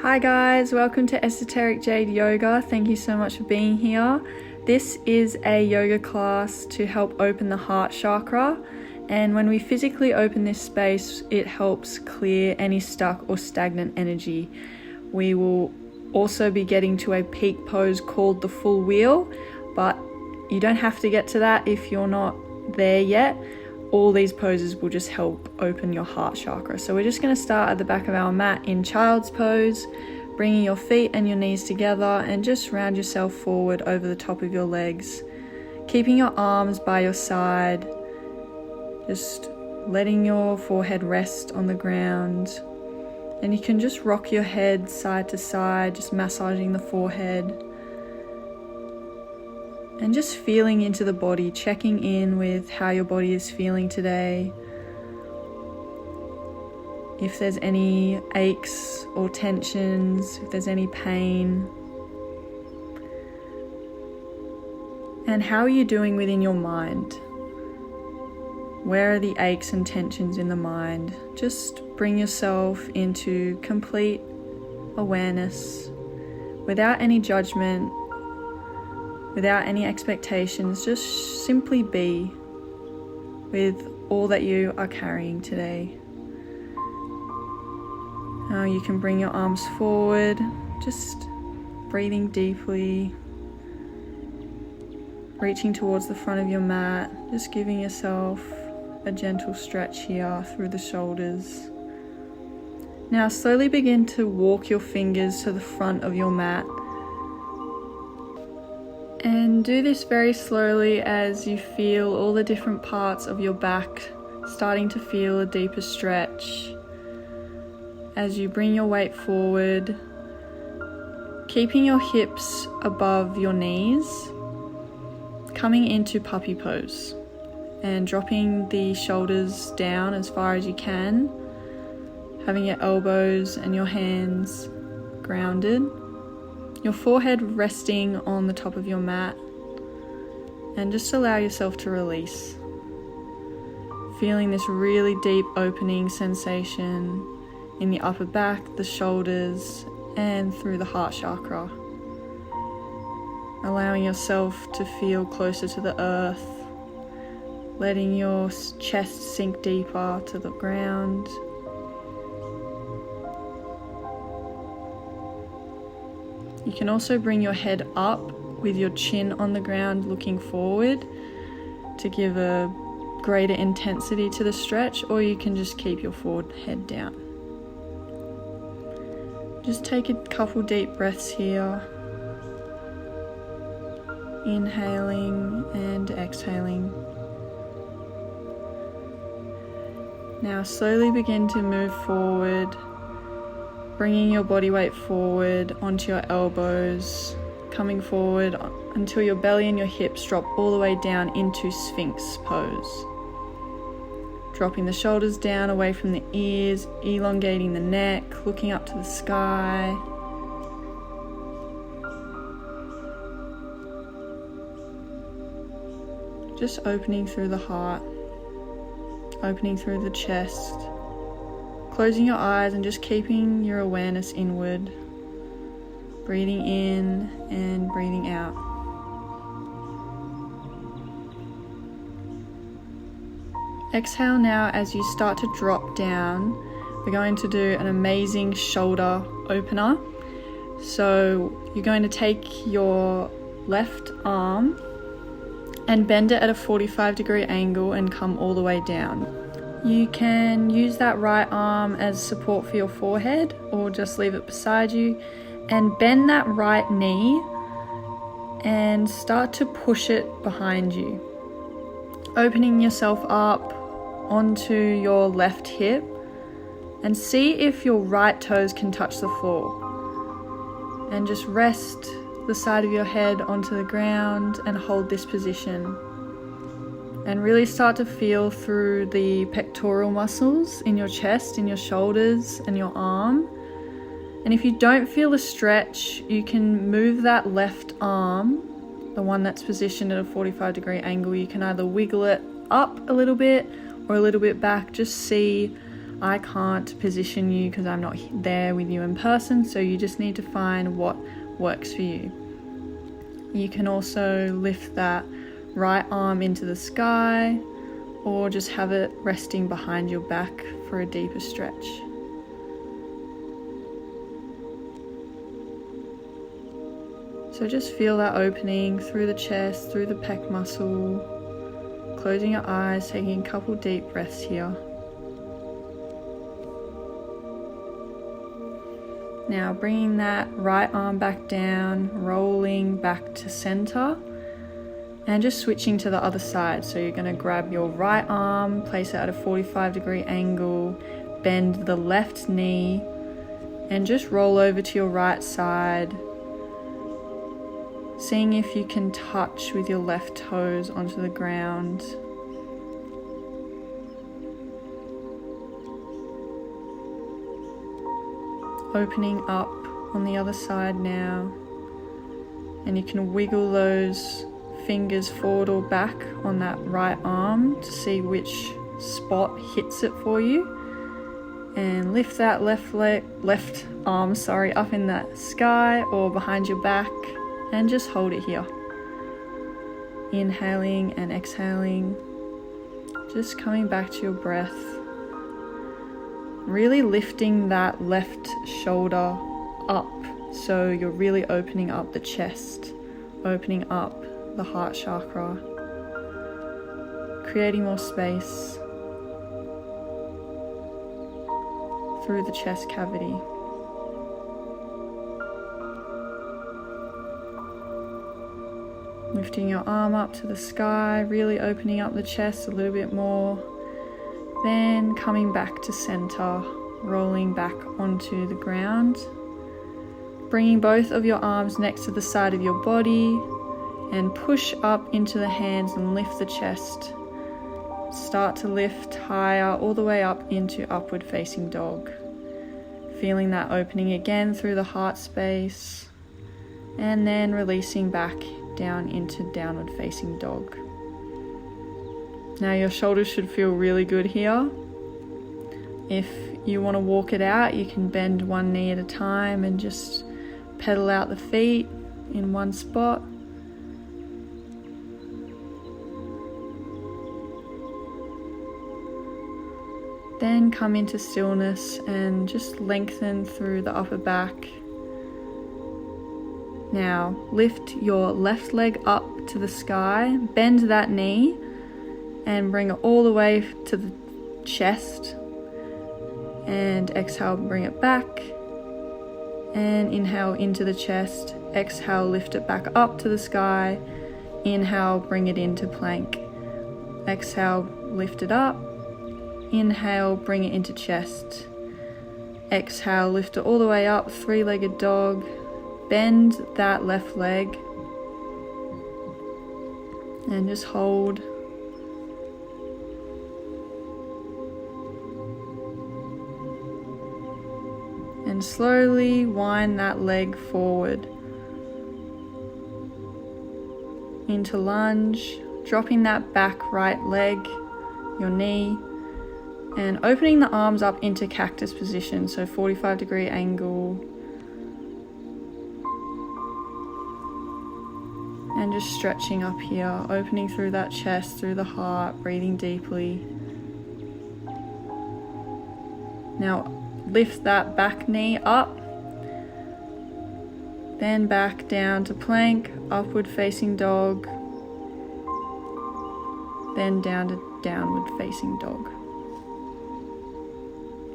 Hi guys, welcome to Esoteric Jade Yoga. Thank you so much for being here. This is a yoga class to help open the heart chakra, and when we physically open this space, it helps clear any stuck or stagnant energy. We will also be getting to a peak pose called the full wheel, but you don't have to get to that if you're not there yet. All these poses will just help open your heart chakra. So we're just going to start at the back of our mat in child's pose, bringing your feet and your knees together and just round yourself forward over the top of your legs, keeping your arms by your side, just letting your forehead rest on the ground. And you can just rock your head side to side, just massaging the forehead. And just feeling into the body, checking in with how your body is feeling today. If there's any aches or tensions, if there's any pain. And how are you doing within your mind? Where are the aches and tensions in the mind? Just bring yourself into complete awareness, without any judgment, without any expectations. Just simply be with all that you are carrying today. Now you can bring your arms forward, just breathing deeply, reaching towards the front of your mat, just giving yourself a gentle stretch here through the shoulders. Now slowly begin to walk your fingers to the front of your mat. And do this very slowly as you feel all the different parts of your back starting to feel a deeper stretch. As you bring your weight forward, keeping your hips above your knees, coming into puppy pose and dropping the shoulders down as far as you can, having your elbows and your hands grounded. Your forehead resting on the top of your mat, and just allow yourself to release. Feeling this really deep opening sensation in the upper back, the shoulders, and through the heart chakra. Allowing yourself to feel closer to the earth, letting your chest sink deeper to the ground. You can also bring your head up with your chin on the ground looking forward to give a greater intensity to the stretch, or you can just keep your forward head down. Just take a couple deep breaths here, inhaling and exhaling. Now slowly begin to move forward, bringing your body weight forward onto your elbows, coming forward until your belly and your hips drop all the way down into Sphinx pose. Dropping the shoulders down away from the ears, elongating the neck, looking up to the sky. Just opening through the heart, opening through the chest. Closing your eyes and just keeping your awareness inward, breathing in and breathing out. Exhale now as you start to drop down. We're going to do an amazing shoulder opener. So you're going to take your left arm and bend it at a 45-degree angle and come all the way down. You can use that right arm as support for your forehead, or just leave it beside you, and bend that right knee and start to push it behind you, opening yourself up onto your left hip, and see if your right toes can touch the floor, and just rest the side of your head onto the ground and hold this position. And really start to feel through the pectoral muscles in your chest, in your shoulders and your arm. And if you don't feel a stretch, you can move that left arm, the one that's positioned at a 45-degree angle. You can either wiggle it up a little bit or a little bit back. Just see I can't position you because I'm not there with you in person, so you just need to find what works for you. You can also lift that right arm into the sky, or just have it resting behind your back for a deeper stretch. So just feel that opening through the chest, through the pec muscle, closing your eyes, taking a couple deep breaths here. Now bringing that right arm back down, rolling back to center, and just switching to the other side. So you're going to grab your right arm, place it at a 45-degree angle, bend the left knee, and just roll over to your right side, seeing if you can touch with your left toes onto the ground. Opening up on the other side now, and you can wiggle those fingers forward or back on that right arm to see which spot hits it for you, and lift that left arm up in the sky or behind your back, and just hold it here. Inhaling and exhaling, just coming back to your breath. Really lifting that left shoulder up, so you're really opening up the chest, opening up the heart chakra, creating more space through the chest cavity. Lifting your arm up to the sky, really opening up the chest a little bit more. Then coming back to center, rolling back onto the ground. Bringing both of your arms next to the side of your body and push up into the hands and lift the chest. Start to lift higher all the way up into upward facing dog. Feeling that opening again through the heart space, and then releasing back down into downward facing dog. Now your shoulders should feel really good here. If you want to walk it out, you can bend one knee at a time and just pedal out the feet in one spot. Then come into stillness and just lengthen through the upper back. Now lift your left leg up to the sky, bend that knee, and bring it all the way to the chest, and exhale, bring it back, and inhale into the chest, exhale, lift it back up to the sky, inhale, bring it into plank, exhale, lift it up, inhale, bring it into chest, exhale, lift it all the way up, three-legged dog, bend that left leg, and just hold. And slowly wind that leg forward into lunge, dropping that back right leg, your knee, and opening the arms up into cactus position, so 45-degree angle. And just stretching up here, opening through that chest, through the heart, breathing deeply. Now lift that back knee up, then back down to plank, upward facing dog, then down to downward facing dog.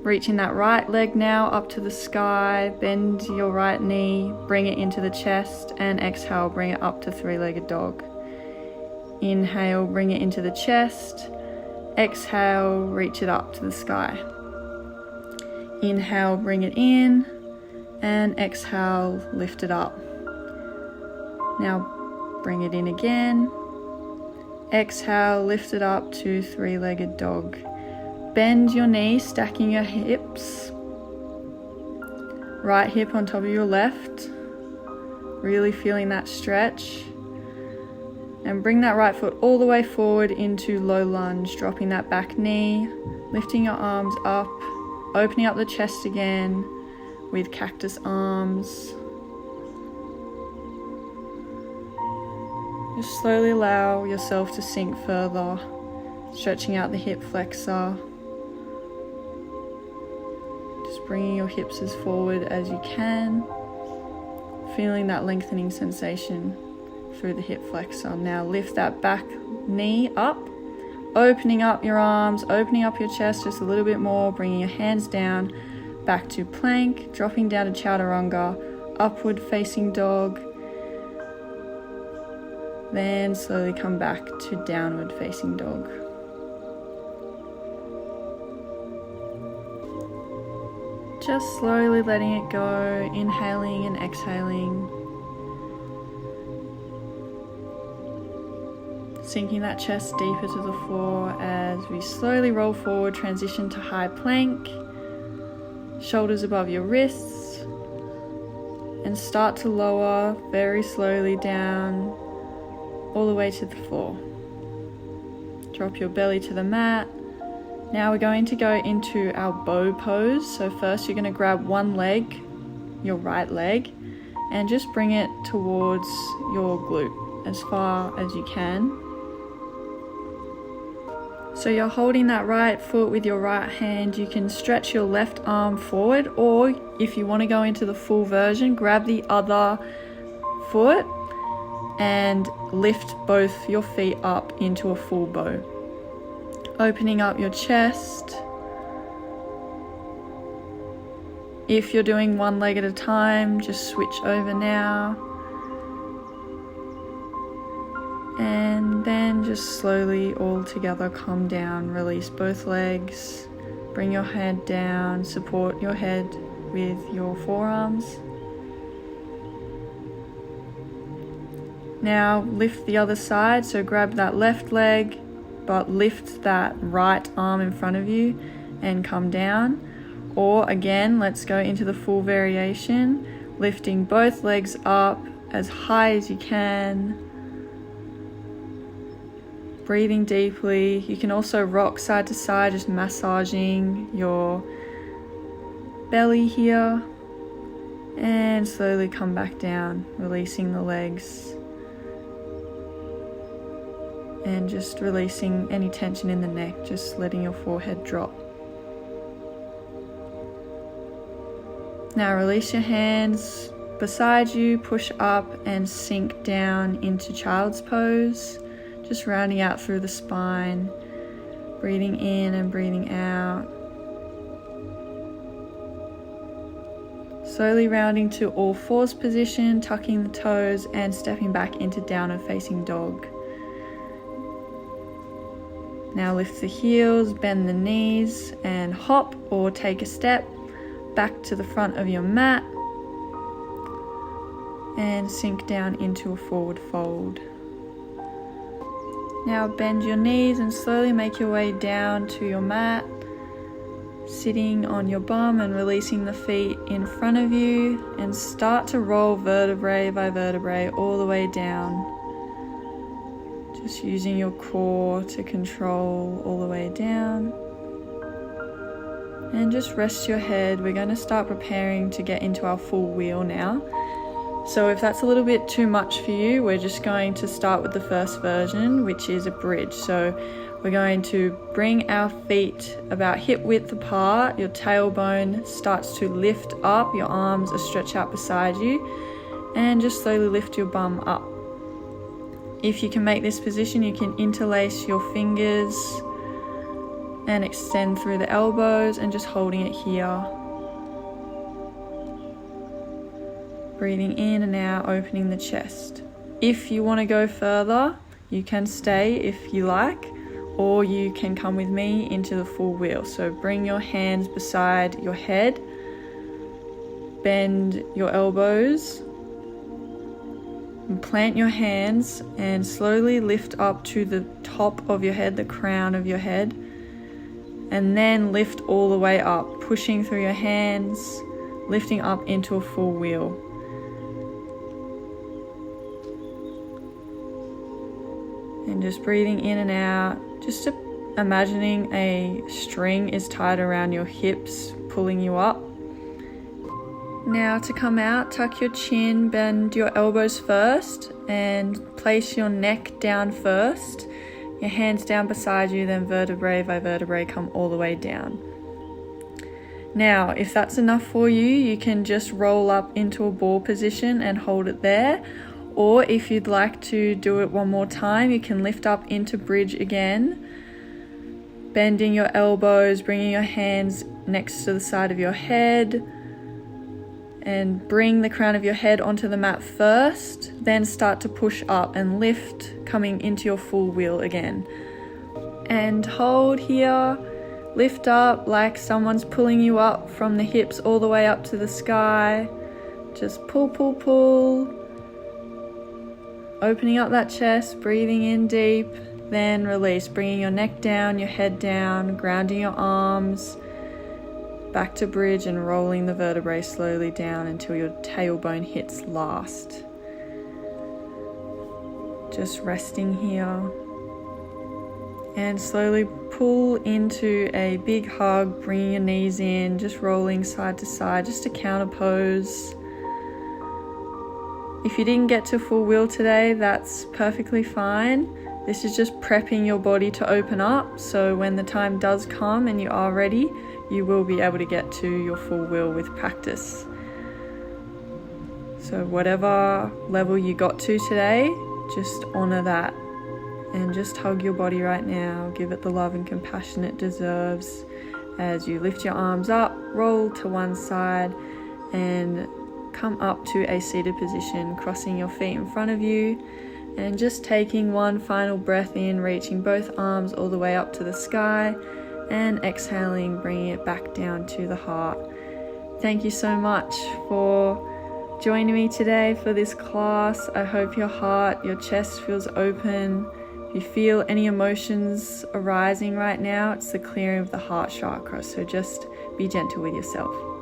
Reaching that right leg now up to the sky, bend your right knee, bring it into the chest, and exhale, bring it up to three-legged dog. Inhale, bring it into the chest, exhale, reach it up to the sky. Inhale, bring it in, and exhale, lift it up. Now bring it in again. Exhale, lift it up to three-legged dog. Bend your knees, stacking your hips. Right hip on top of your left. Really feeling that stretch. And bring that right foot all the way forward into low lunge, dropping that back knee, Lifting your arms up, opening up the chest again with cactus arms. Just slowly allow yourself to sink further, stretching out the hip flexor. Just bringing your hips as forward as you can, feeling that lengthening sensation through the hip flexor. Now lift that back knee up, opening up your arms, opening up your chest just a little bit more, bringing your hands down, back to plank, dropping down to chaturanga, upward facing dog, then slowly come back to downward facing dog. Just slowly letting it go, inhaling and exhaling. Sinking that chest deeper to the floor as we slowly roll forward, transition to high plank, shoulders above your wrists, and start to lower very slowly down all the way to the floor. Drop your belly to the mat. Now we're going to go into our bow pose. So first you're going to grab one leg, your right leg, and just bring it towards your glute as far as you can. So you're holding that right foot with your right hand. You can stretch your left arm forward, or if you want to go into the full version, grab the other foot and lift both your feet up into a full bow. Opening up your chest. If you're doing one leg at a time, just switch over now. And then just slowly all together come down, release both legs, bring your head down, support your head with your forearms. Now lift the other side, so grab that left leg, but lift that right arm in front of you and come down. Or again, let's go into the full variation, lifting both legs up as high as you can. Breathing deeply. You can also rock side to side, just massaging your belly here. And slowly come back down, releasing the legs. And just releasing any tension in the neck, just letting your forehead drop. Now release your hands beside you, push up and sink down into child's pose. Just rounding out through the spine, breathing in and breathing out. Slowly rounding to all fours position, tucking the toes and stepping back into downward facing dog. Now lift the heels, bend the knees and hop or take a step back to the front of your mat and sink down into a forward fold. Now bend your knees and slowly make your way down to your mat, sitting on your bum and releasing the feet in front of you, and start to roll vertebrae by vertebrae all the way down. Just using your core to control all the way down. And just rest your head. We're going to start preparing to get into our full wheel now. So if that's a little bit too much for you, we're just going to start with the first version, which is a bridge. So we're going to bring our feet about hip width apart. Your tailbone starts to lift up. Your arms are stretched out beside you. And just slowly lift your bum up. If you can make this position, you can interlace your fingers and extend through the elbows and just holding it here. Breathing in and out, opening the chest. If you want to go further, you can stay if you like, or you can come with me into the full wheel. So bring your hands beside your head, bend your elbows, and plant your hands and slowly lift up to the top of your head, the crown of your head, and then lift all the way up, pushing through your hands, lifting up into a full wheel. And just breathing in and out, just imagining a string is tied around your hips, pulling you up. Now to come out, tuck your chin, bend your elbows first, and place your neck down first. Your hands down beside you, then vertebrae by vertebrae come all the way down. Now, if that's enough for you, you can just roll up into a ball position and hold it there. Or if you'd like to do it one more time, you can lift up into bridge again, bending your elbows, bringing your hands next to the side of your head, and bring the crown of your head onto the mat first, then start to push up and lift, coming into your full wheel again. And hold here, lift up like someone's pulling you up from the hips all the way up to the sky. Just pull, pull, pull. Opening up that chest, breathing in deep, then release, bringing your neck down, your head down, grounding your arms, back to bridge and rolling the vertebrae slowly down until your tailbone hits last. Just resting here. And slowly pull into a big hug, bringing your knees in, just rolling side to side, just a counter pose. If you didn't get to full wheel today, that's perfectly fine. This is just prepping your body to open up, so when the time does come and you are ready, you will be able to get to your full wheel with practice. So whatever level you got to today, just honor that and just hug your body right now. Give it the love and compassion it deserves as you lift your arms up, roll to one side and come up to a seated position, crossing your feet in front of you and just taking one final breath in, reaching both arms all the way up to the sky and exhaling, bringing it back down to the heart. Thank you so much for joining me today for this class. I hope your heart, your chest feels open. If you feel any emotions arising right now, it's the clearing of the heart chakra, so just be gentle with yourself.